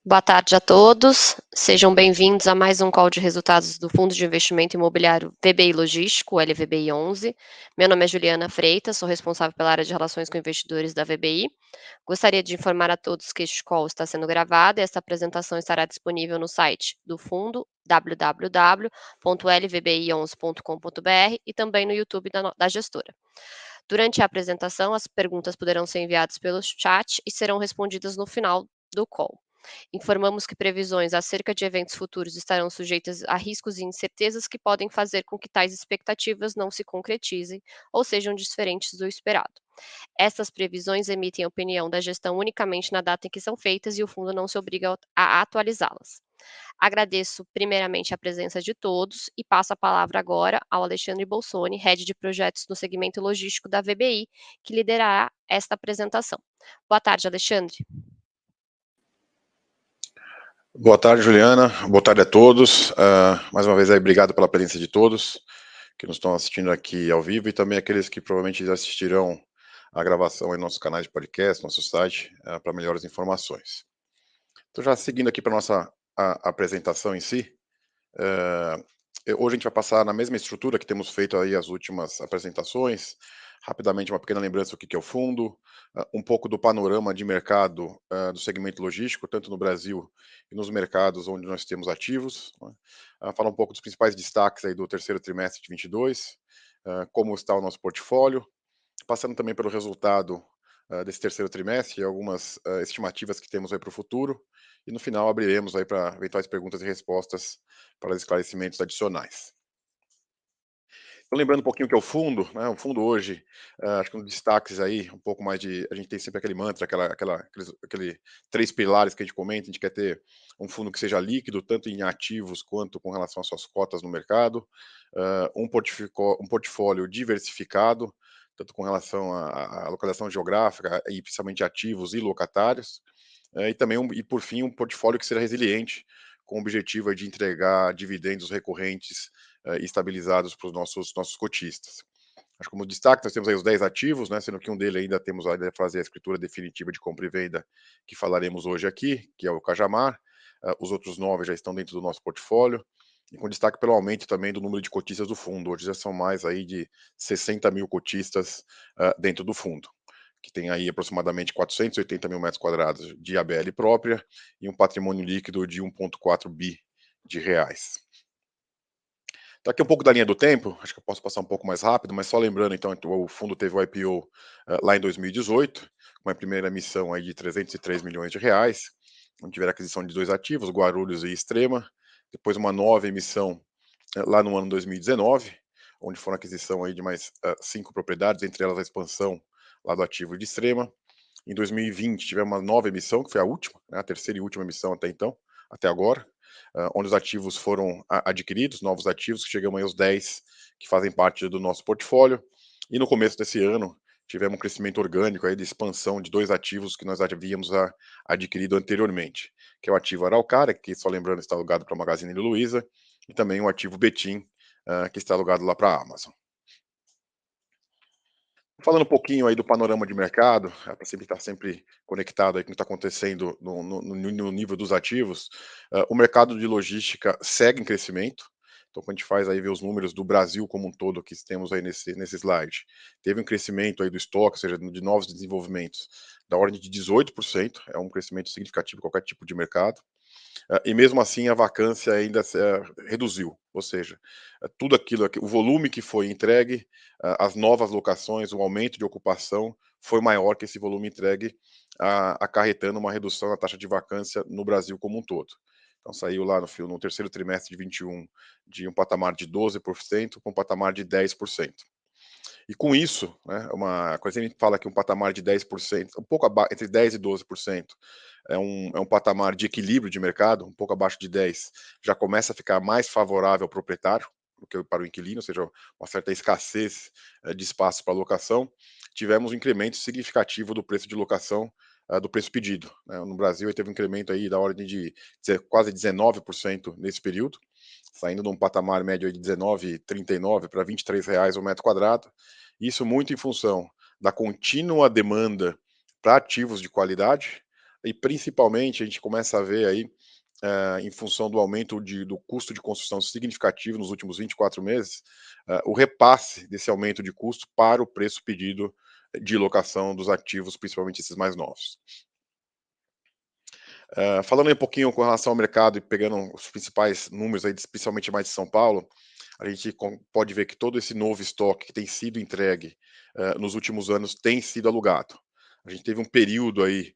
Boa tarde a todos, sejam bem-vindos a mais um call de resultados do Fundo de Investimento Imobiliário VBI Logístico, LVBI 11. Meu nome é Juliana Freitas, sou responsável pela área de relações com investidores da VBI. Gostaria de informar a todos que este call está sendo gravado e esta apresentação estará disponível no site do fundo, www.lvbi11.com.br, e também no YouTube da gestora. Durante a apresentação, as perguntas poderão ser enviadas pelo chat e serão respondidas no final do call. Informamos que previsões acerca de eventos futuros estarão sujeitas a riscos e incertezas que podem fazer com que tais expectativas não se concretizem ou sejam diferentes do esperado. Essas previsões emitem a opinião da gestão unicamente na data em que são feitas e o fundo não se obriga a atualizá-las. Agradeço primeiramente a presença de todos e passo a palavra agora ao Alexandre Bolsoni, Head de Projetos no segmento logístico da VBI, que liderará esta apresentação. Boa tarde, Alexandre. Boa tarde, Juliana. Boa tarde a todos. Mais uma vez, aí, obrigado pela presença de todos que nos estão assistindo aqui ao vivo e também aqueles que provavelmente assistirão a gravação em nossos canais de podcast, nosso site, para melhores informações. Então, já seguindo aqui para a nossa apresentação em si, hoje a gente vai passar na mesma estrutura que temos feito aí as últimas apresentações. Rapidamente, uma pequena lembrança do que é o fundo, um pouco do panorama de mercado do segmento logístico, tanto no Brasil e nos mercados onde nós temos ativos. Falar um pouco dos principais destaques aí do terceiro trimestre de 22, como está o nosso portfólio, passando também pelo resultado desse terceiro trimestre e algumas estimativas que temos aí para o futuro. E no final abriremos aí para eventuais perguntas e respostas para esclarecimentos adicionais. Então, lembrando um pouquinho o que é o fundo, né? O fundo hoje, acho que um dos destaques aí, um pouco mais de. A gente tem sempre aquele mantra, aquele 3 pilares que a gente comenta, a gente quer ter um fundo que seja líquido, tanto em ativos quanto com relação às suas cotas no mercado, um portfólio diversificado, tanto com relação à localização geográfica e principalmente ativos e locatários, e também, e por fim, um portfólio que seja resiliente, com o objetivo de entregar dividendos recorrentes e estabilizados para os nossos cotistas. Acho que como destaque, nós temos aí os 10 ativos, né, sendo que um deles ainda temos a fazer a escritura definitiva de compra e venda, que falaremos hoje aqui, que é o Cajamar. Os outros 9 já estão dentro do nosso portfólio, e com destaque pelo aumento também do número de cotistas do fundo. Hoje já são mais aí de 60 mil cotistas dentro do fundo, que tem aí aproximadamente 480 mil metros quadrados de ABL própria e um patrimônio líquido de 1,4 bi de reais. Então, aqui um pouco da linha do tempo, acho que eu posso passar um pouco mais rápido, mas só lembrando, então, o fundo teve o IPO lá em 2018, uma primeira emissão aí de 303 milhões de reais, onde tiveram aquisição de 2 ativos, Guarulhos e Extrema, depois uma nova emissão lá no ano 2019, onde foram aquisição aí de mais 5 propriedades, entre elas a expansão lá do ativo de Extrema. Em 2020 tivemos uma nova emissão, que foi a última, né, a terceira e última emissão até então, até agora, onde os ativos foram adquiridos, novos ativos, que chegamos aí aos 10 que fazem parte do nosso portfólio. E no começo desse ano tivemos um crescimento orgânico aí de expansão de 2 ativos que nós havíamos adquirido anteriormente, que é o ativo Araucária, que só lembrando está alugado para a Magazine Luiza, e também o ativo Betim, que está alugado lá para a Amazon. Falando um pouquinho aí do panorama de mercado, para sempre estar sempre conectado aí com o que está acontecendo no nível dos ativos, o mercado de logística segue em crescimento. Então, quando a gente faz aí ver os números do Brasil como um todo que temos aí nesse slide, teve um crescimento aí do estoque, ou seja, de novos desenvolvimentos, da ordem de 18%, é um crescimento significativo em qualquer tipo de mercado. E mesmo assim a vacância ainda reduziu, ou seja, tudo aquilo, o volume que foi entregue, as novas locações, o aumento de ocupação foi maior que esse volume entregue, acarretando uma redução na taxa de vacância no Brasil como um todo. Então saiu lá no terceiro trimestre de 21 de um patamar de 12% para um patamar de 10%. E com isso, né, quando a gente fala que um patamar de 10%, um pouco entre 10% e 12%, é um patamar de equilíbrio de mercado, um pouco abaixo de 10%, já começa a ficar mais favorável ao proprietário do que para o inquilino, ou seja, uma certa escassez de espaço para locação. Tivemos um incremento significativo do preço de locação, do preço pedido, né? No Brasil, teve um incremento aí da ordem de quase 19% nesse período, saindo de um patamar médio de 19,39 para R$23 o metro quadrado. Isso muito em função da contínua demanda para ativos de qualidade e principalmente a gente começa a ver aí, em função do aumento do custo de construção significativo nos últimos 24 meses, o repasse desse aumento de custo para o preço pedido de locação dos ativos, principalmente esses mais novos. Falando aí um pouquinho com relação ao mercado e pegando os principais números aí, especialmente mais de São Paulo, a gente pode ver que todo esse novo estoque que tem sido entregue nos últimos anos tem sido alugado. A gente teve um período aí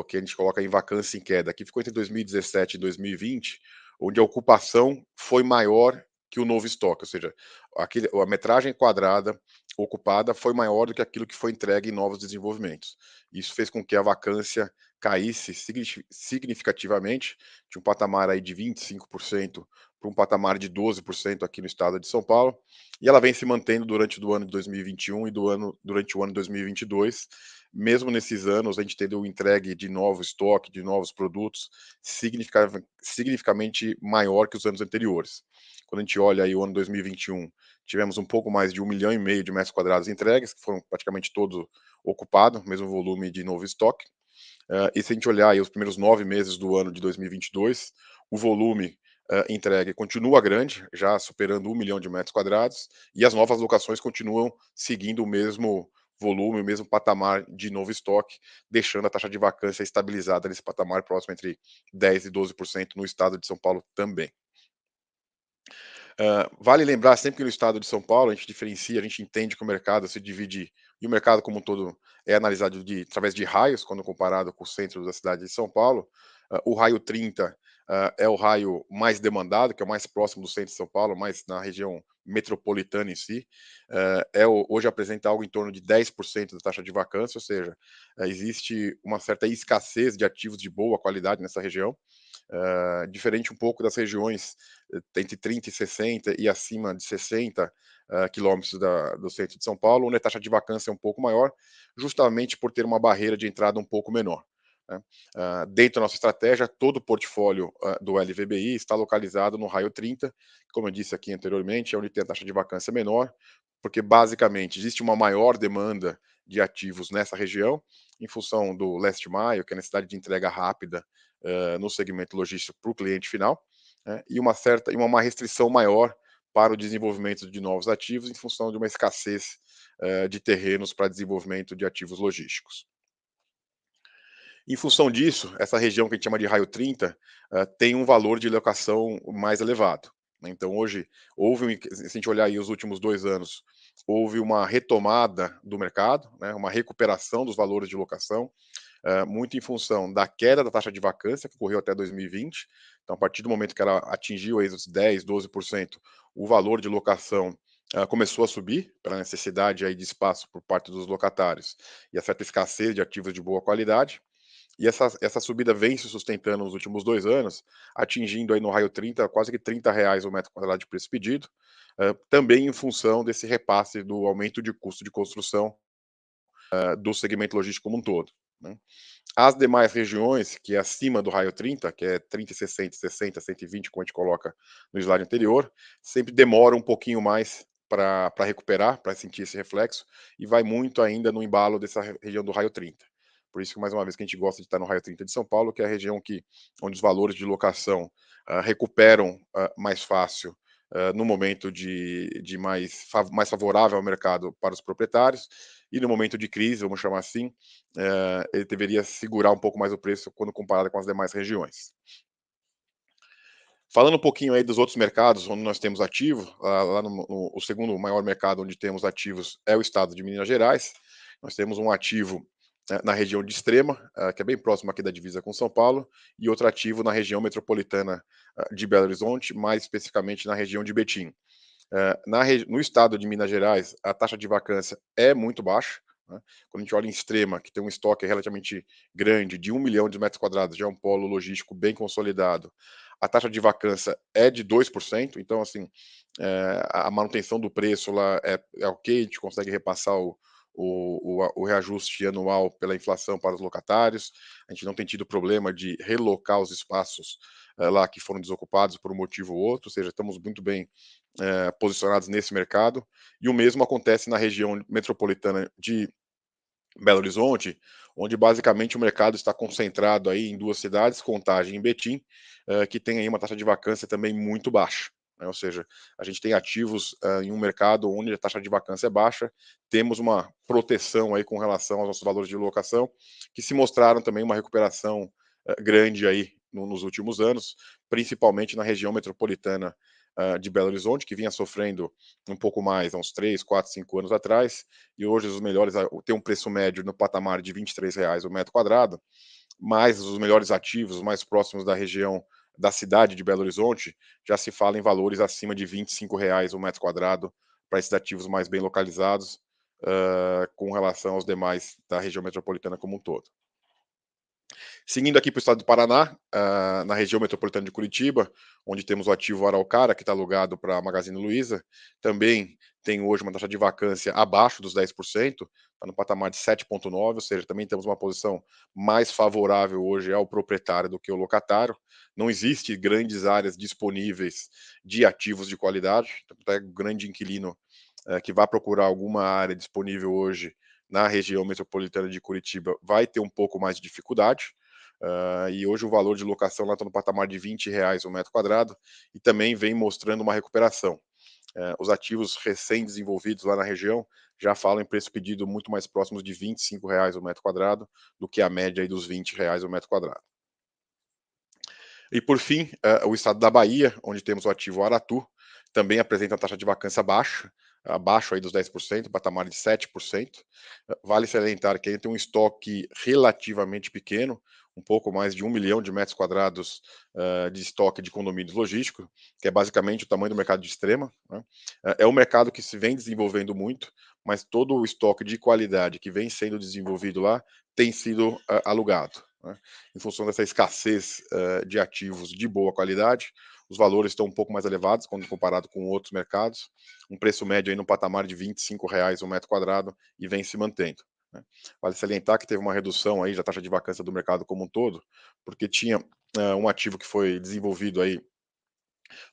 que a gente coloca em vacância em queda, que ficou entre 2017 e 2020, onde a ocupação foi maior que o novo estoque, ou seja, a metragem quadrada ocupada foi maior do que aquilo que foi entregue em novos desenvolvimentos. Isso fez com que a vacância caísse significativamente, de um patamar aí de 25% para um patamar de 12% aqui no estado de São Paulo, e ela vem se mantendo durante o ano de 2021 e durante o ano de 2022. Mesmo nesses anos, a gente tendo entregue de novo estoque, de novos produtos, significativamente maior que os anos anteriores. Quando a gente olha aí o ano 2021, tivemos um pouco mais de 1,5 milhão de metros quadrados entregues, que foram praticamente todos ocupados, mesmo volume de novo estoque. E se a gente olhar aí os primeiros 9 meses do ano de 2022, o volume entregue continua grande, já superando 1 milhão de metros quadrados, e as novas locações continuam seguindo o mesmo volume, o mesmo patamar de novo estoque, deixando a taxa de vacância estabilizada nesse patamar próximo entre 10% e 12% no estado de São Paulo também. Vale lembrar sempre que no estado de São Paulo a gente diferencia, a gente entende que o mercado se divide, e o mercado como um todo é analisado através de raios, quando comparado com o centro da cidade de São Paulo. O raio 30 é o raio mais demandado, que é o mais próximo do centro de São Paulo, mais na região metropolitana em si. Hoje apresenta algo em torno de 10% da taxa de vacância, ou seja, existe uma certa escassez de ativos de boa qualidade nessa região. Diferente um pouco das regiões entre 30 e 60 e acima de 60 quilômetros do centro de São Paulo, onde a taxa de vacância é um pouco maior, justamente por ter uma barreira de entrada um pouco menor. Né? Dentro da nossa estratégia, todo o portfólio do LVBI está localizado no raio 30, como eu disse aqui anteriormente, é onde tem a taxa de vacância menor, porque basicamente existe uma maior demanda de ativos nessa região, em função do last mile, que é a necessidade de entrega rápida no segmento logístico para o cliente final, né, e uma restrição maior para o desenvolvimento de novos ativos em função de uma escassez de terrenos para desenvolvimento de ativos logísticos. Em função disso, essa região que a gente chama de raio 30 tem um valor de locação mais elevado. Né? Então, hoje, se a gente olhar aí os últimos 2 anos, houve uma retomada do mercado, né? Uma recuperação dos valores de locação, muito em função da queda da taxa de vacância, que ocorreu até 2020. Então, a partir do momento que ela atingiu aí os 10%, 12%, o valor de locação começou a subir, pela necessidade aí de espaço por parte dos locatários e a certa escassez de ativos de boa qualidade. E essa subida vem se sustentando nos últimos 2 anos, atingindo aí no raio 30, quase que R$ 30 o metro quadrado de preço pedido, também em função desse repasse do aumento de custo de construção do segmento logístico como um todo. Né? As demais regiões, que é acima do raio 30, que é 30, 60, 60, 120, como a gente coloca no slide anterior, sempre demora um pouquinho mais para recuperar, para sentir esse reflexo, e vai muito ainda no embalo dessa região do raio 30. Por isso que, mais uma vez, que a gente gosta de estar no raio 30 de São Paulo, que é a região onde os valores de locação recuperam mais fácil no momento mais favorável ao mercado para os proprietários, e no momento de crise, vamos chamar assim, ele deveria segurar um pouco mais o preço quando comparado com as demais regiões. Falando um pouquinho aí dos outros mercados onde nós temos ativo, lá o segundo maior mercado onde temos ativos é o estado de Minas Gerais. Nós temos um ativo na região de Extrema, que é bem próximo aqui da divisa com São Paulo, e outro ativo na região metropolitana de Belo Horizonte, mais especificamente na região de Betim. No estado de Minas Gerais, a taxa de vacância é muito baixa. Né? Quando a gente olha em Extrema, que tem um estoque relativamente grande, de 1 milhão de metros quadrados, já é um polo logístico bem consolidado, a taxa de vacância é de 2%, então, assim, a manutenção do preço lá é ok, a gente consegue repassar o reajuste anual pela inflação para os locatários, a gente não tem tido problema de relocar os espaços lá que foram desocupados por um motivo ou outro, ou seja, estamos muito bem posicionados nesse mercado, e o mesmo acontece na região metropolitana de Belo Horizonte, onde basicamente o mercado está concentrado aí em 2 cidades, Contagem e Betim, que tem aí uma taxa de vacância também muito baixa, né, ou seja, a gente tem ativos, em um mercado onde a taxa de vacância é baixa, temos uma proteção aí com relação aos nossos valores de locação, que se mostraram também uma recuperação, grande aí nos últimos anos, principalmente na região metropolitana, de Belo Horizonte, que vinha sofrendo um pouco mais há uns 3, 4, 5 anos atrás, e hoje os melhores tem um preço médio no patamar de R$ 23 o metro quadrado, mas os melhores ativos, os mais próximos da região da cidade de Belo Horizonte, já se fala em valores acima de R$ 25 o metro quadrado para esses ativos mais bem localizados, com relação aos demais da região metropolitana como um todo. Seguindo aqui para o estado do Paraná, na região metropolitana de Curitiba, onde temos o ativo Araucária, que está alugado para a Magazine Luiza, também tem hoje uma taxa de vacância abaixo dos 10%, está no patamar de 7,9%, ou seja, também temos uma posição mais favorável hoje ao proprietário do que ao locatário. Não existe grandes áreas disponíveis de ativos de qualidade, até o grande inquilino que vai procurar alguma área disponível hoje na região metropolitana de Curitiba vai ter um pouco mais de dificuldade. E hoje o valor de locação lá está no patamar de R$ 20 o metro quadrado e também vem mostrando uma recuperação. Os ativos recém-desenvolvidos lá na região já falam em preço pedido muito mais próximos de R$ 25 o metro quadrado do que a média aí dos R$ 20 o metro quadrado. E por fim, o estado da Bahia, onde temos o ativo Aratu, também apresenta taxa de vacância baixa, abaixo aí dos 10%, patamar de 7%. Vale salientar que ele tem um estoque relativamente pequeno, um pouco mais de 1 milhão de metros quadrados de estoque de condomínios logísticos, que é basicamente o tamanho do mercado de extrema, né? É um mercado que se vem desenvolvendo muito, mas todo o estoque de qualidade que vem sendo desenvolvido lá tem sido alugado, né? Em função dessa escassez de ativos de boa qualidade, os valores estão um pouco mais elevados quando comparado com outros mercados, um preço médio aí no patamar de R$ 25 o metro quadrado e vem se mantendo, né? Vale salientar que teve uma redução aí da taxa de vacância do mercado como um todo, porque tinha um ativo que foi desenvolvido aí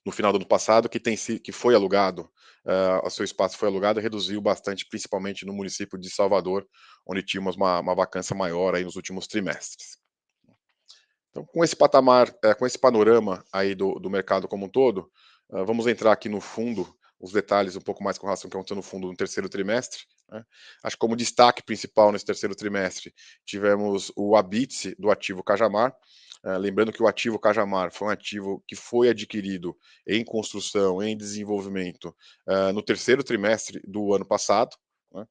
no final do ano passado que foi alugado, o seu espaço foi alugado e reduziu bastante, principalmente no município de Salvador, onde tínhamos uma vacância maior aí nos últimos trimestres. Então, com esse patamar, com esse panorama aí do mercado como um todo, vamos entrar aqui no fundo, os detalhes um pouco mais com relação ao que aconteceu no fundo no terceiro trimestre, né? Acho que como destaque principal nesse terceiro trimestre, tivemos o Habite do ativo Cajamar. Lembrando que o ativo Cajamar foi um ativo que foi adquirido em construção, em desenvolvimento, no terceiro trimestre do ano passado, né?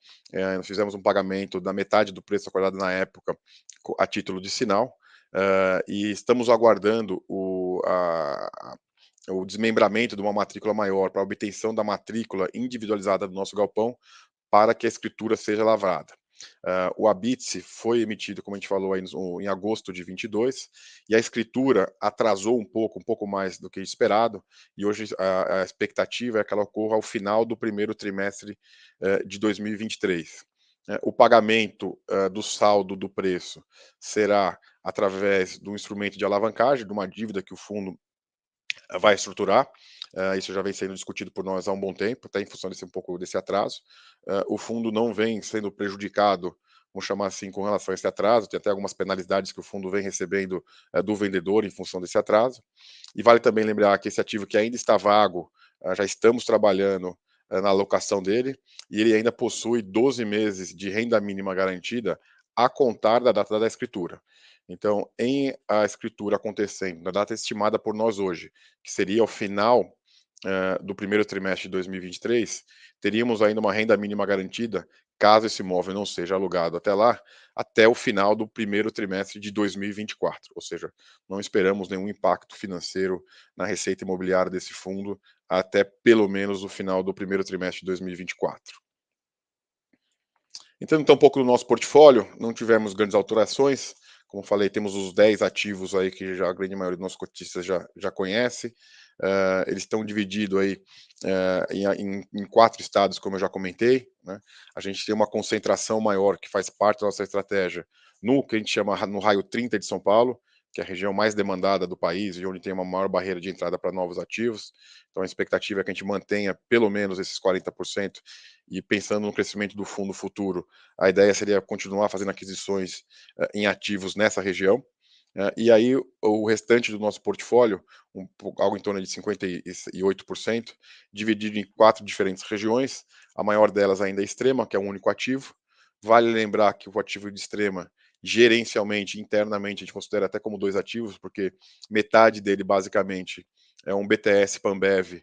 Nós fizemos um pagamento da metade do preço acordado na época a título de sinal, e estamos aguardando o desmembramento de uma matrícula maior para a obtenção da matrícula individualizada do nosso galpão para que a escritura seja lavrada. O Habite foi emitido, como a gente falou, aí, em agosto de 22, e a escritura atrasou um pouco mais do que esperado, e hoje a expectativa é que ela ocorra ao final do primeiro trimestre de 2023. O pagamento do saldo do preço será através do instrumento de alavancagem, de uma dívida que o fundo vai estruturar. Isso já vem sendo discutido por nós há um bom tempo, até em função desse um pouco desse atraso. O fundo não vem sendo prejudicado, vamos chamar assim, com relação a esse atraso, tem até algumas penalidades que o fundo vem recebendo do vendedor em função desse atraso. E vale também lembrar que esse ativo que ainda está vago, já estamos trabalhando na alocação dele, e ele ainda possui 12 meses de renda mínima garantida a contar da data da escritura. Então, em a escritura acontecendo na data estimada por nós hoje, que seria o final do primeiro trimestre de 2023, teríamos ainda uma renda mínima garantida, caso esse imóvel não seja alugado até lá, até o final do primeiro trimestre de 2024. Ou seja, não esperamos nenhum impacto financeiro na receita imobiliária desse fundo até pelo menos o final do primeiro trimestre de 2024. Entrando então um pouco no nosso portfólio, não tivemos grandes alterações. Como falei, temos os 10 ativos aí que já a grande maioria dos nossos cotistas já conhece. Eles estão divididos aí em 4 estados, como eu já comentei, né? A gente tem uma concentração maior que faz parte da nossa estratégia no que a gente chama no raio 30 de São Paulo, que é a região mais demandada do país e onde tem uma maior barreira de entrada para novos ativos. Então, a expectativa é que a gente mantenha pelo menos esses 40%, e pensando no crescimento do fundo futuro, a ideia seria continuar fazendo aquisições em ativos nessa região. E aí, o restante do nosso portfólio, algo em torno de 58%, dividido em 4 diferentes regiões. A maior delas ainda é Extrema, que é um único ativo. Vale lembrar que o ativo de Extrema, gerencialmente, internamente, a gente considera até como 2 ativos, porque metade dele, basicamente, é um BTS Panbev,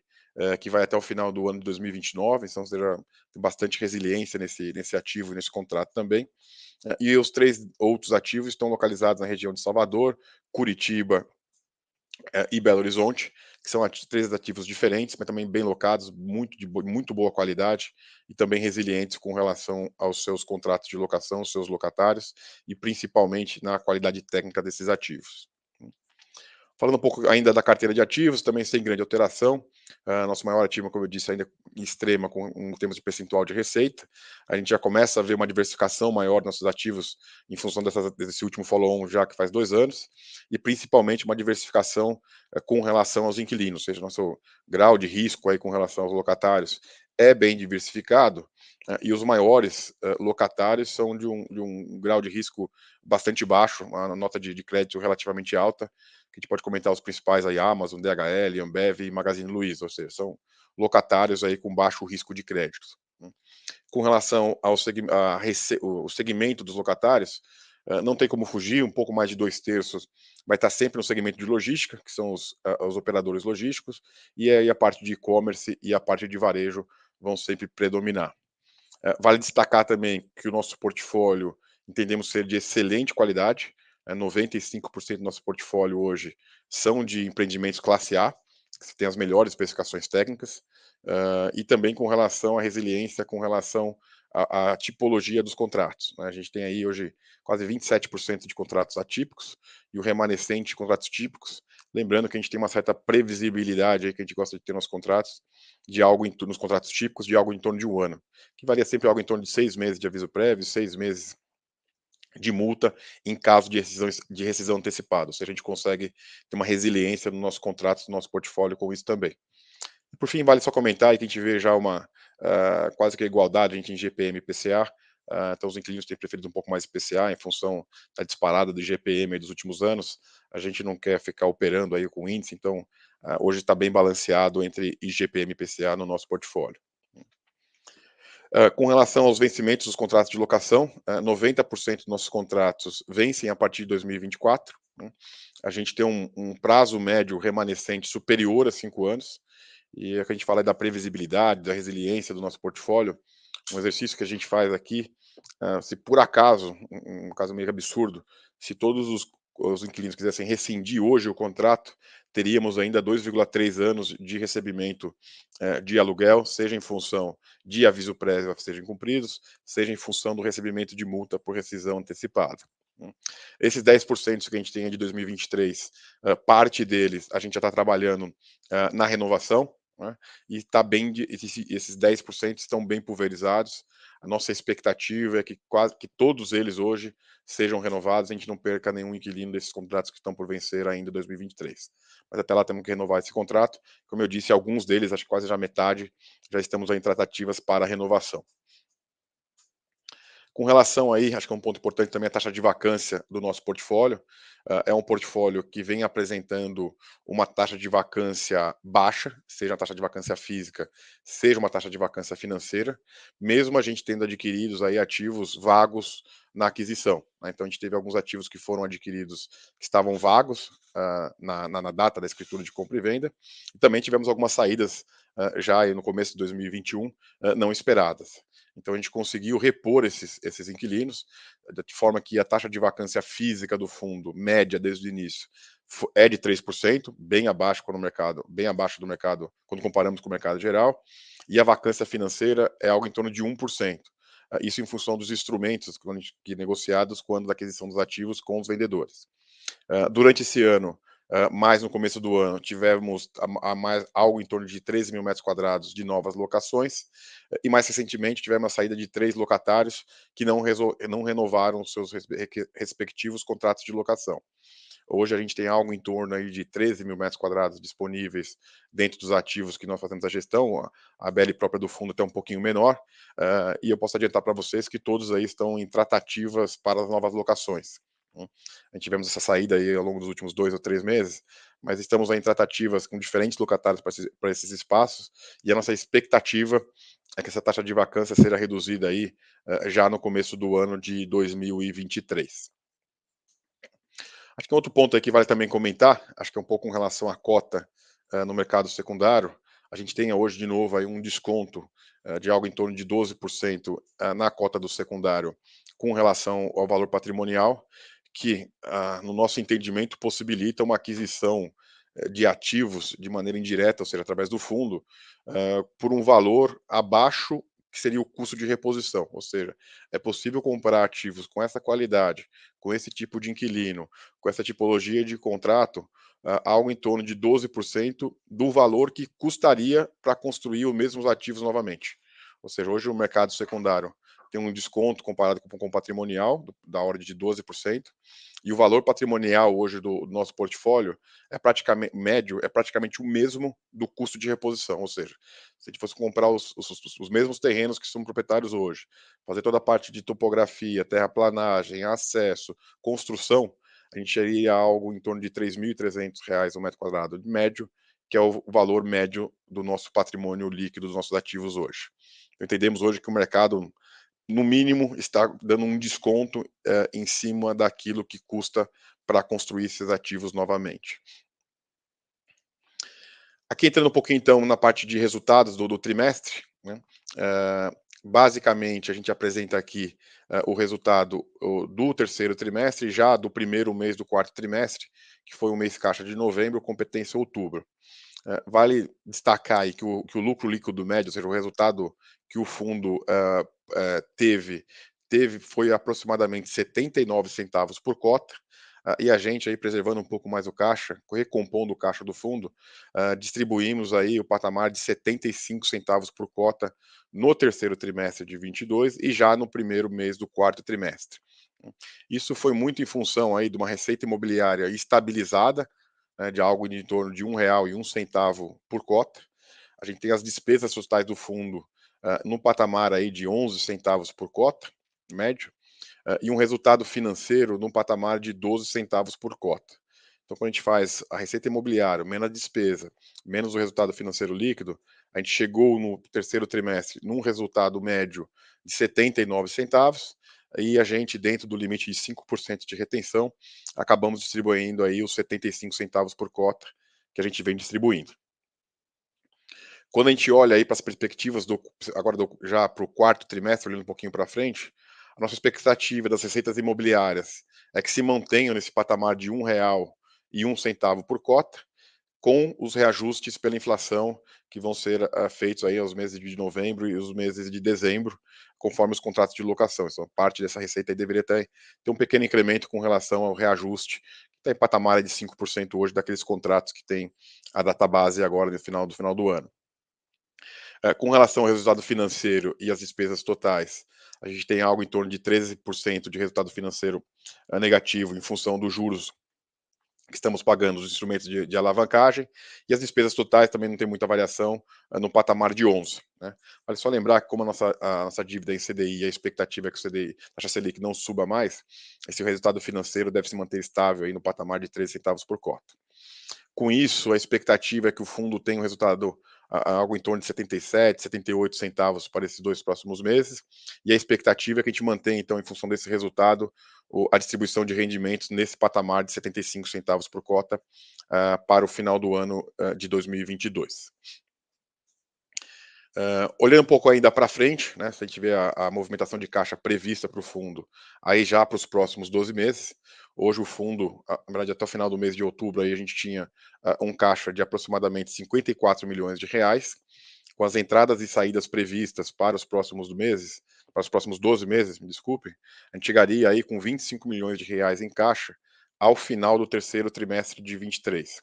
que vai até o final do ano de 2029, então seja, tem bastante resiliência nesse ativo e nesse contrato também. E os 3 outros ativos estão localizados na região de Salvador, Curitiba, e Belo Horizonte, que são 3 ativos diferentes, mas também bem locados, muito boa qualidade e também resilientes com relação aos seus contratos de locação, os seus locatários e principalmente na qualidade técnica desses ativos. Falando um pouco ainda da carteira de ativos, também sem grande alteração. Nosso maior ativo, como eu disse, ainda em Extrema, em termos de percentual de receita. A gente já começa a ver uma diversificação maior dos nossos ativos em função desse último follow-on, já que faz 2 anos, e principalmente uma diversificação com relação aos inquilinos, ou seja, nosso grau de risco aí com relação aos locatários é bem diversificado, e os maiores locatários são de um grau de risco bastante baixo, uma nota de crédito relativamente alta, que a gente pode comentar os principais aí, Amazon, DHL, Ambev e Magazine Luiza, ou seja, são locatários aí com baixo risco de crédito, né. Com relação o segmento dos locatários, não tem como fugir, um pouco mais de 2/3 vai estar sempre no segmento de logística, que são os operadores logísticos, e aí a parte de e-commerce e a parte de varejo vão sempre predominar. Vale destacar também que o nosso portfólio entendemos ser de excelente qualidade, 95% do nosso portfólio hoje são de empreendimentos classe A, que tem as melhores especificações técnicas, e também com relação à resiliência, com relação à tipologia dos contratos, né. A gente tem aí hoje quase 27% de contratos atípicos e o remanescente de contratos típicos. Lembrando que a gente tem uma certa previsibilidade aí que a gente gosta de ter nos contratos, nos contratos típicos, de algo em torno de 1 ano, que varia sempre algo em torno de 6 meses de aviso prévio, 6 meses de multa em caso de rescisão antecipada, ou seja, a gente consegue ter uma resiliência no nosso contrato, no nosso portfólio com isso também. Por fim, vale só comentar que a gente vê já uma quase que a igualdade entre GPM e IPCA, então os inquilinos têm preferido um pouco mais IPCA em função da disparada do IGPM dos últimos anos. A gente não quer ficar operando aí com índice, então hoje está bem balanceado entre IGPM e IPCA no nosso portfólio. Com relação aos vencimentos dos contratos de locação, 90% dos nossos contratos vencem a partir de 2024, né. A gente tem um prazo médio remanescente superior a 5 anos, e é que a gente fala da previsibilidade, da resiliência do nosso portfólio. Um exercício que a gente faz aqui, se por acaso, um caso meio absurdo, se todos os inquilinos quisessem rescindir hoje o contrato, teríamos ainda 2,3 anos de recebimento de aluguel, seja em função de aviso prévio a serem cumpridos, seja em função do recebimento de multa por rescisão antecipada, né. Esses 10% que a gente tem de 2023, parte deles a gente já está trabalhando na renovação, né, e está esses 10% estão bem pulverizados. A nossa expectativa é que quase que todos eles hoje sejam renovados, a gente não perca nenhum inquilino desses contratos que estão por vencer ainda em 2023. Mas até lá temos que renovar esse contrato. Como eu disse, alguns deles, acho que quase já metade, já estamos em tratativas para renovação. Com relação aí, acho que é um ponto importante também a taxa de vacância do nosso portfólio. É um portfólio que vem apresentando uma taxa de vacância baixa, seja a taxa de vacância física, seja uma taxa de vacância financeira, mesmo a gente tendo adquiridos aí ativos vagos na aquisição, né. Então a gente teve alguns ativos que foram adquiridos que estavam vagos, na data da escritura de compra e venda, e também tivemos algumas saídas, já aí no começo de 2021, não esperadas. Então a gente conseguiu repor esses inquilinos, de forma que a taxa de vacância física do fundo, média desde o início, é de 3%, bem abaixo do mercado quando comparamos com o mercado geral, e a vacância financeira é algo em torno de 1%. Isso em função dos instrumentos negociados quando da aquisição dos ativos com os vendedores. Durante esse ano, mais no começo do ano, tivemos mais algo em torno de 13.000 metros quadrados de novas locações, e mais recentemente tivemos a saída de 3 locatários que não renovaram os seus respectivos contratos de locação. Hoje a gente tem algo em torno aí de 13 mil metros quadrados disponíveis dentro dos ativos que nós fazemos a gestão, a BL própria do fundo até um pouquinho menor, e eu posso adiantar para vocês que todos aí estão em tratativas para as novas locações. A gente tivemos essa saída aí ao longo dos últimos 2 ou 3 meses, mas estamos aí em tratativas com diferentes locatários para esses espaços, e a nossa expectativa é que essa taxa de vacância seja reduzida aí, já no começo do ano de 2023. Acho que um outro ponto aí que vale também comentar, acho que é um pouco com relação à cota, no mercado secundário, a gente tem hoje de novo aí um desconto, de algo em torno de 12%, na cota do secundário com relação ao valor patrimonial, que, no nosso entendimento, possibilita uma aquisição, de ativos de maneira indireta, ou seja, através do fundo, por um valor abaixo que seria o custo de reposição. Ou seja, é possível comprar ativos com essa qualidade, com esse tipo de inquilino, com essa tipologia de contrato, algo em torno de 12% do valor que custaria para construir os mesmos ativos novamente. Ou seja, hoje o mercado secundário tem um desconto comparado com o patrimonial, da ordem de 12%, e o valor patrimonial hoje do nosso portfólio é praticamente médio, é praticamente o mesmo do custo de reposição. Ou seja, se a gente fosse comprar os mesmos terrenos que são proprietários hoje, fazer toda a parte de topografia, terraplanagem, acesso, construção, a gente teria algo em torno de R$ 3.300 o metro quadrado médio, que é o valor médio do nosso patrimônio líquido dos nossos ativos hoje. Então, entendemos hoje que o mercado, no mínimo, está dando um desconto em cima daquilo que custa para construir esses ativos novamente. Aqui entrando um pouquinho então na parte de resultados do trimestre, né? Basicamente a gente apresenta aqui o resultado do terceiro trimestre, já do primeiro mês do quarto trimestre, que foi o mês caixa de novembro, competência outubro. Vale destacar aí que o lucro líquido médio, ou seja, o resultado que o fundo teve foi aproximadamente 79 centavos por cota, e a gente aí preservando um pouco mais o caixa, recompondo o caixa do fundo, distribuímos aí o patamar de 75 centavos por cota no terceiro trimestre de 22 e já no primeiro mês do quarto trimestre. Isso foi muito em função aí de uma receita imobiliária estabilizada, né, de algo em torno de R$ 1,01 por cota. A gente tem as despesas totais do fundo no patamar aí de 11 centavos por cota, médio, e um resultado financeiro num patamar de 12 centavos por cota. Então, quando a gente faz a receita imobiliária, menos a despesa, menos o resultado financeiro líquido, a gente chegou no terceiro trimestre num resultado médio de 79 centavos, e a gente, dentro do limite de 5% de retenção, acabamos distribuindo aí os 75 centavos por cota que a gente vem distribuindo. Quando a gente olha aí para as perspectivas agora já para o quarto trimestre, olhando um pouquinho para frente, a nossa expectativa das receitas imobiliárias é que se mantenham nesse patamar de R$ 1,01 por cota, com os reajustes pela inflação que vão ser feitos aí aos meses de novembro e os meses de dezembro, conforme os contratos de locação. Então, parte dessa receita aí deveria ter um pequeno incremento com relação ao reajuste, que está em patamar de 5% hoje daqueles contratos que tem a data base agora no final do ano. Com relação ao resultado financeiro e as despesas totais, a gente tem algo em torno de 13% de resultado financeiro negativo em função dos juros que estamos pagando, os instrumentos de alavancagem, e as despesas totais também não tem muita variação, no patamar de 11, né. Vale só lembrar que como a nossa dívida em CDI, a expectativa é que o CDI, taxa Selic não suba mais, esse resultado financeiro deve se manter estável aí no patamar de 13 centavos por cota. Com isso, a expectativa é que o fundo tenha um resultado algo em torno de 77, 78 centavos para esses 2 próximos meses, e a expectativa é que a gente mantenha, então, em função desse resultado, a distribuição de rendimentos nesse patamar de 75 centavos por cota, para o final do ano, de 2022. Olhando um pouco ainda para frente, né, se a gente vê a movimentação de caixa prevista para o fundo, aí já para os próximos 12 meses, hoje o fundo, na verdade até o final do mês de outubro, aí a gente tinha um caixa de aproximadamente R$ 54 milhões, com as entradas e saídas previstas para os próximos meses, para os próximos 12 meses, me desculpe, a gente chegaria aí com R$ 25 milhões em caixa ao final do terceiro trimestre de 23.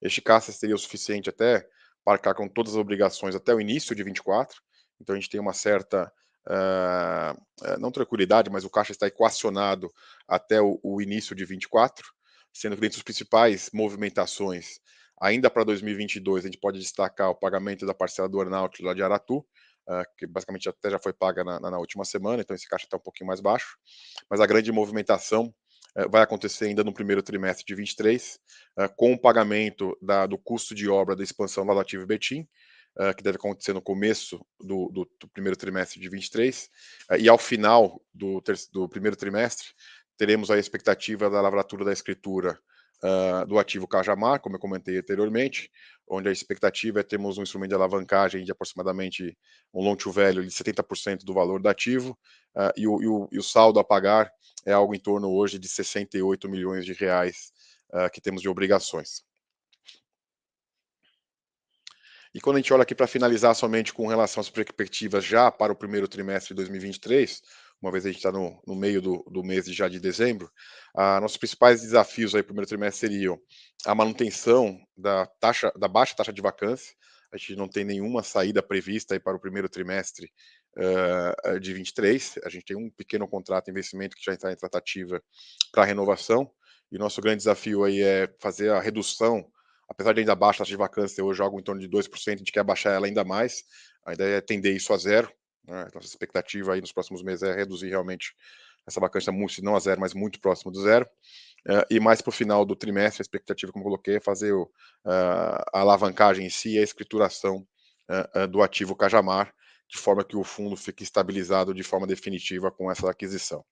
Este caixa seria o suficiente até para arcar com todas as obrigações até o início de 24, então a gente tem uma certa, não tranquilidade, mas o caixa está equacionado até o início de 24, sendo que dentre as principais movimentações, ainda para 2022, a gente pode destacar o pagamento da parcela do earn-out lá de Aratu, que basicamente até já foi paga na última semana, então esse caixa está um pouquinho mais baixo, mas a grande movimentação vai acontecer ainda no primeiro trimestre de 23, com o pagamento do custo de obra da expansão lá do ativo Betim, que deve acontecer no começo do primeiro trimestre de 23, e ao final do primeiro trimestre, teremos a expectativa da lavratura da escritura do ativo Cajamar, como eu comentei anteriormente, onde a expectativa é termos um instrumento de alavancagem de aproximadamente um loan to value de 70% do valor do ativo, e o saldo a pagar é algo em torno hoje de 68 milhões de reais que temos de obrigações. E quando a gente olha aqui para finalizar somente com relação às perspectivas já para o primeiro trimestre de 2023, uma vez a gente está no meio do mês já de dezembro, nossos principais desafios aí primeiro trimestre seriam a manutenção da baixa taxa de vacância. A gente não tem nenhuma saída prevista aí para o primeiro trimestre de 23. A gente tem um pequeno contrato de investimento que já está em tratativa para renovação. E o nosso grande desafio aí é fazer a redução, apesar de ainda baixa a taxa de vacância hoje algo em torno de 2%, a gente quer baixar ela ainda mais, a ideia é tender isso a zero, né? Nossa expectativa aí nos próximos meses é reduzir realmente essa vacância, se não a zero, mas muito próximo do zero. E mais para o final do trimestre, a expectativa, como eu coloquei, é fazer a alavancagem em si e a escrituração do ativo Cajamar, de forma que o fundo fique estabilizado de forma definitiva com essa aquisição.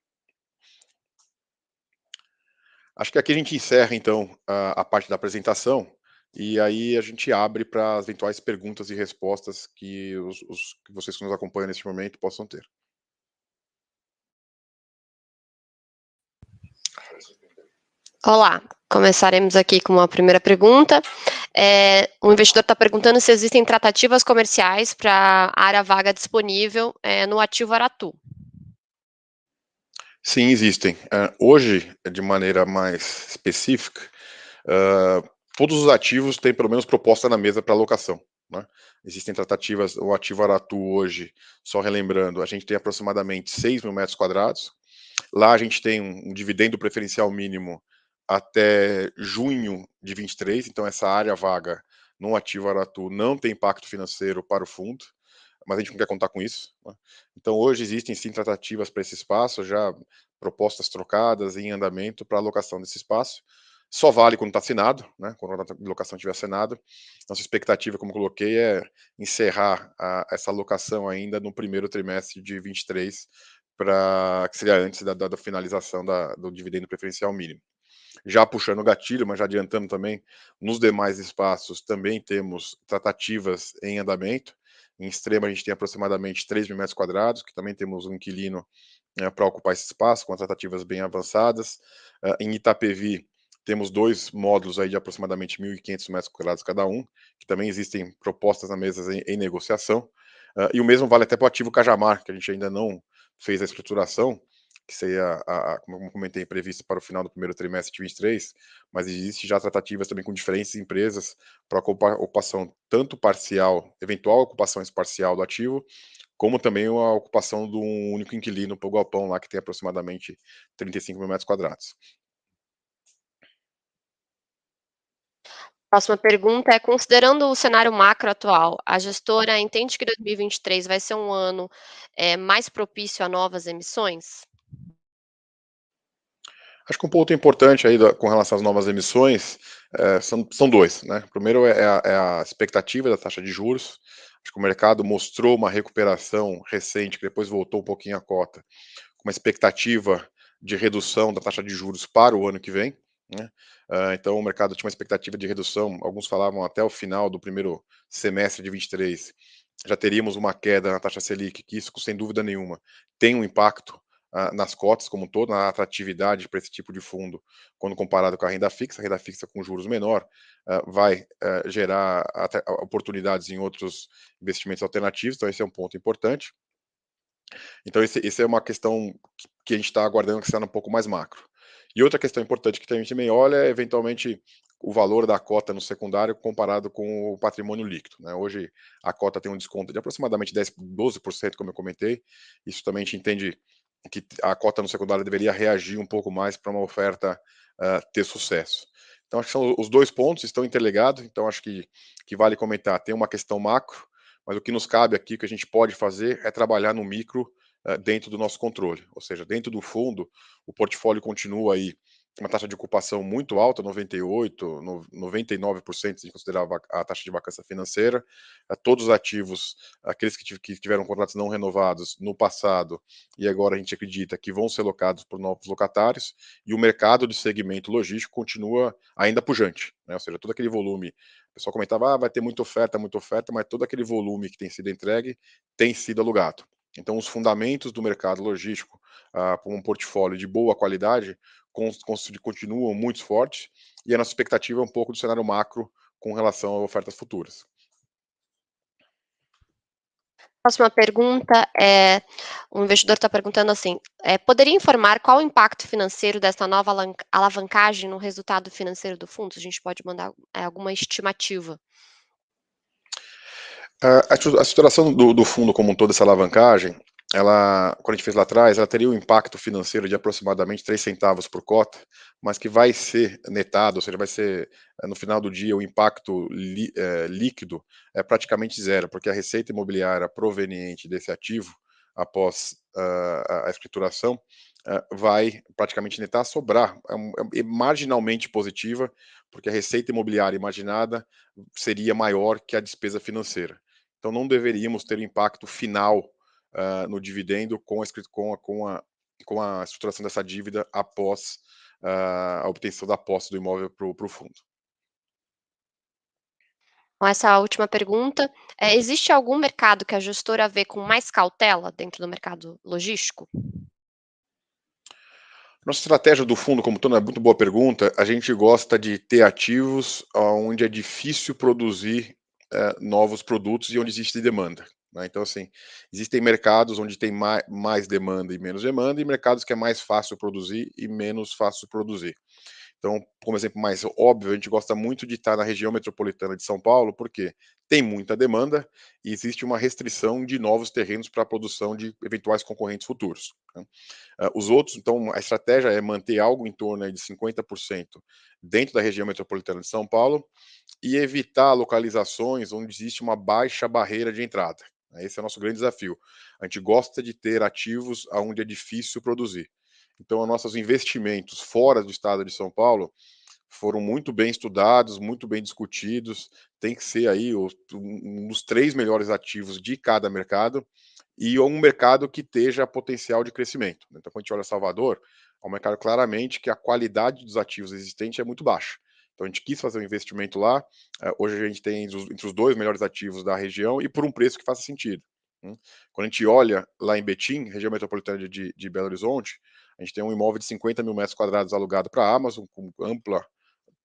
Acho que aqui a gente encerra, então, a parte da apresentação, e aí a gente abre para as eventuais perguntas e respostas que que vocês que nos acompanham neste momento possam ter. Olá, começaremos aqui com uma primeira pergunta. O investidor está perguntando se existem tratativas comerciais para a área vaga disponível no ativo Aratu. Sim, existem. Hoje, de maneira mais específica, todos os ativos têm pelo menos proposta na mesa para alocação, né? Existem tratativas, o ativo Aratu hoje, só relembrando, a gente tem aproximadamente 6 mil metros quadrados. Lá a gente tem um dividendo preferencial mínimo até junho de 23, então essa área vaga no ativo Aratu não tem impacto financeiro para o fundo, mas a gente não quer contar com isso, né? Então hoje existem sim tratativas para esse espaço, já propostas trocadas em andamento para alocação desse espaço. Só vale quando está assinado, né? Quando a locação estiver assinado. Nossa expectativa, como coloquei, é encerrar essa alocação ainda no primeiro trimestre de 23, que seria antes da finalização do dividendo preferencial mínimo. Já puxando o gatilho, mas já adiantando também, nos demais espaços também temos tratativas em andamento. Em Extrema, a gente tem aproximadamente 3 mil metros quadrados, que também temos um inquilino para ocupar esse espaço, com tratativas bem avançadas. Em Itapevi, temos 2 módulos aí de aproximadamente 1.500 metros quadrados cada um, que também existem propostas na mesa em negociação. E o mesmo vale até para o ativo Cajamar, que a gente ainda não fez a estruturação, que seria, como eu comentei, previsto para o final do primeiro trimestre de 23, mas existe já tratativas também com diferentes empresas para ocupação tanto parcial, eventual ocupação parcial do ativo, como também a ocupação de um único inquilino para o galpão lá, que tem aproximadamente 35 mil metros quadrados. Próxima pergunta é: considerando o cenário macro atual, a gestora entende que 2023 vai ser um ano mais propício a novas emissões? Acho que um ponto importante aí com relação às novas emissões são dois, né? Primeiro é a expectativa da taxa de juros. Acho que o mercado mostrou uma recuperação recente, que depois voltou um pouquinho a cota, com uma expectativa de redução da taxa de juros para o ano que vem, né? Então o mercado tinha uma expectativa de redução, alguns falavam até o final do primeiro semestre de 23, já teríamos uma queda na taxa Selic, que isso, sem dúvida nenhuma, tem um impacto nas cotas como um todo, na atratividade para esse tipo de fundo, quando comparado com a renda fixa com juros menor, vai gerar até oportunidades em outros investimentos alternativos, então esse é um ponto importante. Então, esse é uma questão que a gente está aguardando que seja um pouco mais macro. E outra questão importante que a gente também olha é, eventualmente, o valor da cota no secundário comparado com o patrimônio líquido, né? Hoje, a cota tem um desconto de aproximadamente 12%, como eu comentei. Isso também a gente entende que a cota no secundário deveria reagir um pouco mais para uma oferta ter sucesso. Então, acho que são os dois pontos, estão interligados, então acho que vale comentar. Tem uma questão macro, mas o que nos cabe aqui, que a gente pode fazer, é trabalhar no micro dentro do nosso controle. Ou seja, dentro do fundo, o portfólio continua aí uma taxa de ocupação muito alta, 98, 99%, se considerar a taxa de vacância financeira. Todos os ativos, aqueles que tiveram contratos não renovados no passado e agora a gente acredita que vão ser locados por novos locatários, e o mercado de segmento logístico continua ainda pujante, né? Ou seja, todo aquele volume, o pessoal comentava, vai ter muita oferta, mas todo aquele volume que tem sido entregue tem sido alugado. Então, os fundamentos do mercado logístico, com um portfólio de boa qualidade, continuam muito fortes, e a nossa expectativa é um pouco do cenário macro com relação a ofertas futuras. Próxima pergunta é, um investidor está perguntando assim, poderia informar qual o impacto financeiro dessa nova alavancagem no resultado financeiro do fundo? A gente pode mandar alguma estimativa. A estruturação do fundo como um todo, essa alavancagem, ela, quando a gente fez lá atrás, ela teria um impacto financeiro de aproximadamente 3 centavos por cota, mas que vai ser netado, ou seja, vai ser, no final do dia, o impacto líquido é praticamente zero, porque a receita imobiliária proveniente desse ativo, após a escrituração, vai praticamente netar, sobrar, é marginalmente positiva, porque a receita imobiliária imaginada seria maior que a despesa financeira. Então, não deveríamos ter impacto final no dividendo com a estruturação dessa dívida após a obtenção da posse do imóvel para o fundo. Com essa última pergunta, existe algum mercado que a gestora vê com mais cautela dentro do mercado logístico? Nossa estratégia do fundo, como todo, é muito boa pergunta. A gente gosta de ter ativos onde é difícil produzir novos produtos e onde existe demanda, né? Então, assim, existem mercados onde tem mais demanda e menos demanda, e mercados que é mais fácil produzir e menos fácil produzir. Então, como exemplo mais óbvio, a gente gosta muito de estar na região metropolitana de São Paulo, porque tem muita demanda e existe uma restrição de novos terrenos para a produção de eventuais concorrentes futuros, né? Os outros, então, a estratégia é manter algo em torno aí de 50% dentro da região metropolitana de São Paulo e evitar localizações onde existe uma baixa barreira de entrada. Esse é o nosso grande desafio. A gente gosta de ter ativos onde é difícil produzir. Então, nossos investimentos fora do estado de São Paulo foram muito bem estudados, muito bem discutidos. Tem que ser aí um dos 3 melhores ativos de cada mercado e um mercado que esteja potencial de crescimento. Então, quando a gente olha Salvador, é um mercado claramente que a qualidade dos ativos existentes é muito baixa. Então, a gente quis fazer um investimento lá. Hoje a gente tem entre os 2 melhores ativos da região e por um preço que faça sentido. Quando a gente olha lá em Betim, região metropolitana de Belo Horizonte, a gente tem um imóvel de 50 mil metros quadrados alugado para a Amazon, com ampla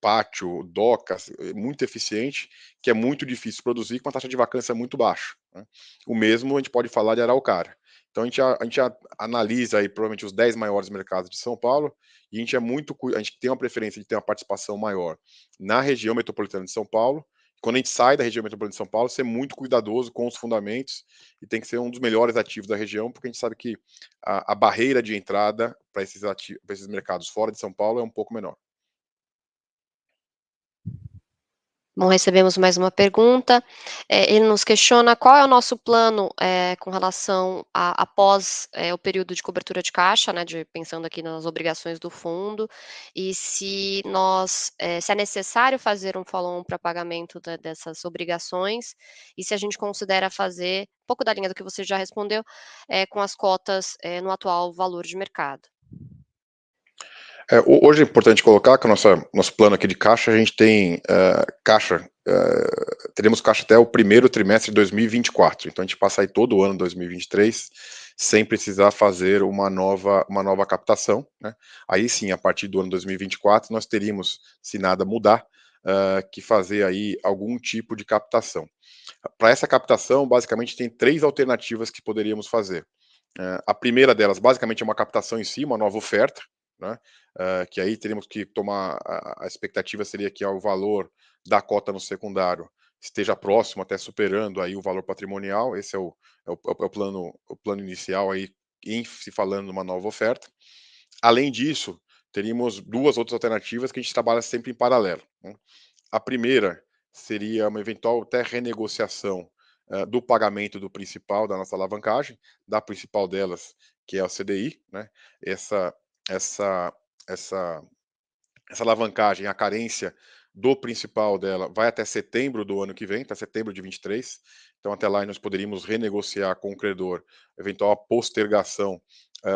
pátio, docas, muito eficiente, que é muito difícil produzir com uma taxa de vacância muito baixa, né? O mesmo a gente pode falar de Araucária. Então a gente analisa aí provavelmente os 10 maiores mercados de São Paulo, e a gente tem uma preferência de ter uma participação maior na região metropolitana de São Paulo. Quando a gente sai da região metropolitana de São Paulo, ser muito cuidadoso com os fundamentos e tem que ser um dos melhores ativos da região, porque a gente sabe que a barreira de entrada para esses mercados fora de São Paulo é um pouco menor. Bom, recebemos mais uma pergunta. Ele nos questiona qual é o nosso plano, com relação a após, o período de cobertura de caixa, né, pensando aqui nas obrigações do fundo, e se é necessário fazer um follow-on para pagamento dessas obrigações, e se a gente considera fazer, um pouco da linha do que você já respondeu, com as cotas, no atual valor de mercado. Hoje é importante colocar que o nosso plano aqui de caixa, a gente tem caixa, teremos caixa até o primeiro trimestre de 2024. Então a gente passa aí todo o ano 2023 sem precisar fazer uma nova captação, né? Aí sim, a partir do ano 2024, nós teríamos, se nada mudar, que fazer aí algum tipo de captação. Para essa captação, basicamente, tem 3 alternativas que poderíamos fazer. A primeira delas, basicamente, é uma captação em si, uma nova oferta, né? Que aí teríamos que tomar, a expectativa seria que o valor da cota no secundário esteja próximo, até superando aí o valor patrimonial. Esse é o plano inicial aí, em se falando numa nova oferta. Além disso, teríamos 2 outras alternativas que a gente trabalha sempre em paralelo, né. A primeira seria uma eventual até renegociação, do pagamento do principal da nossa alavancagem, da principal delas, que é o CDI, né. Essa essa essa essa alavancagem, a carência do principal dela vai até setembro do ano que vem, até setembro de 23. Então, até lá nós poderíamos renegociar com o credor eventual postergação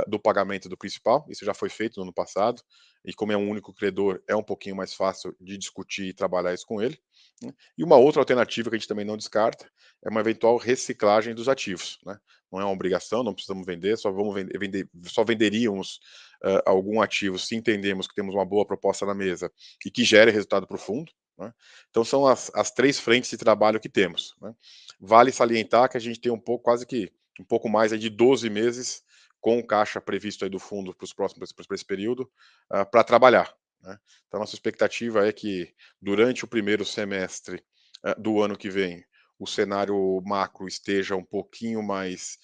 do pagamento do principal. Isso já foi feito no ano passado. E como é um único credor, é um pouquinho mais fácil de discutir e trabalhar isso com ele, né? E uma outra alternativa que a gente também não descarta é uma eventual reciclagem dos ativos, né? Não é uma obrigação, não precisamos vender, só vamos vender, só venderíamos algum ativo se entendemos que temos uma boa proposta na mesa e que gere resultado para o fundo, né? Então são as 3 frentes de trabalho que temos, né? Vale salientar que a gente tem um pouco, quase que um pouco mais aí de 12 meses com o caixa previsto aí do fundo para os próximos, para esse período, para trabalhar, né? Então nossa expectativa é que durante o primeiro semestre do ano que vem o cenário macro esteja um pouquinho mais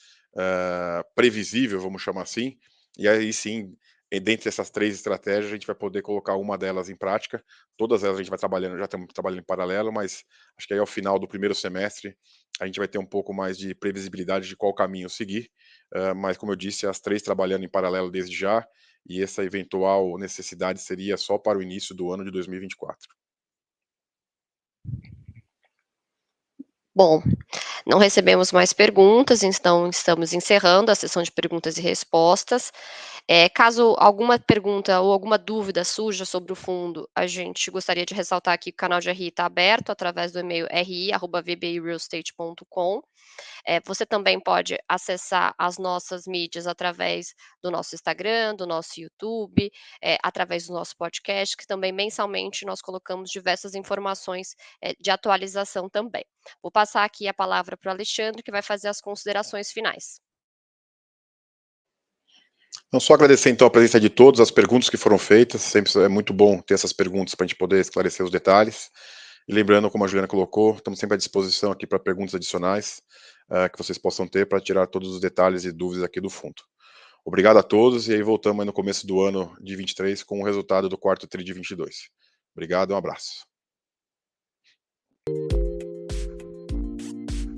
previsível, vamos chamar assim, e aí sim, dentre essas 3 estratégias, a gente vai poder colocar uma delas em prática. Todas elas a gente vai trabalhando, já estamos trabalhando em paralelo, mas acho que aí ao final do primeiro semestre, a gente vai ter um pouco mais de previsibilidade de qual caminho seguir. Mas como eu disse, as 3 trabalhando em paralelo desde já, e essa eventual necessidade seria só para o início do ano de 2024. Bom, não recebemos mais perguntas, então estamos encerrando a sessão de perguntas e respostas. Caso alguma pergunta ou alguma dúvida surja sobre o fundo, a gente gostaria de ressaltar aqui que o canal de RI está aberto através do e-mail ri@vbirealestate.com. Você também pode acessar as nossas mídias através do nosso Instagram, do nosso YouTube, através do nosso podcast, que também mensalmente nós colocamos diversas informações, de atualização também. Vou passar aqui a palavra para o Alexandre, que vai fazer as considerações finais. Não, só agradecer então a presença de todos, as perguntas que foram feitas, sempre é muito bom ter essas perguntas para a gente poder esclarecer os detalhes. E lembrando, como a Juliana colocou, estamos sempre à disposição aqui para perguntas adicionais que vocês possam ter para tirar todos os detalhes e dúvidas aqui do fundo. Obrigado a todos e aí voltamos aí no começo do ano de 23 com o resultado do quarto tri de 22. Obrigado, um abraço.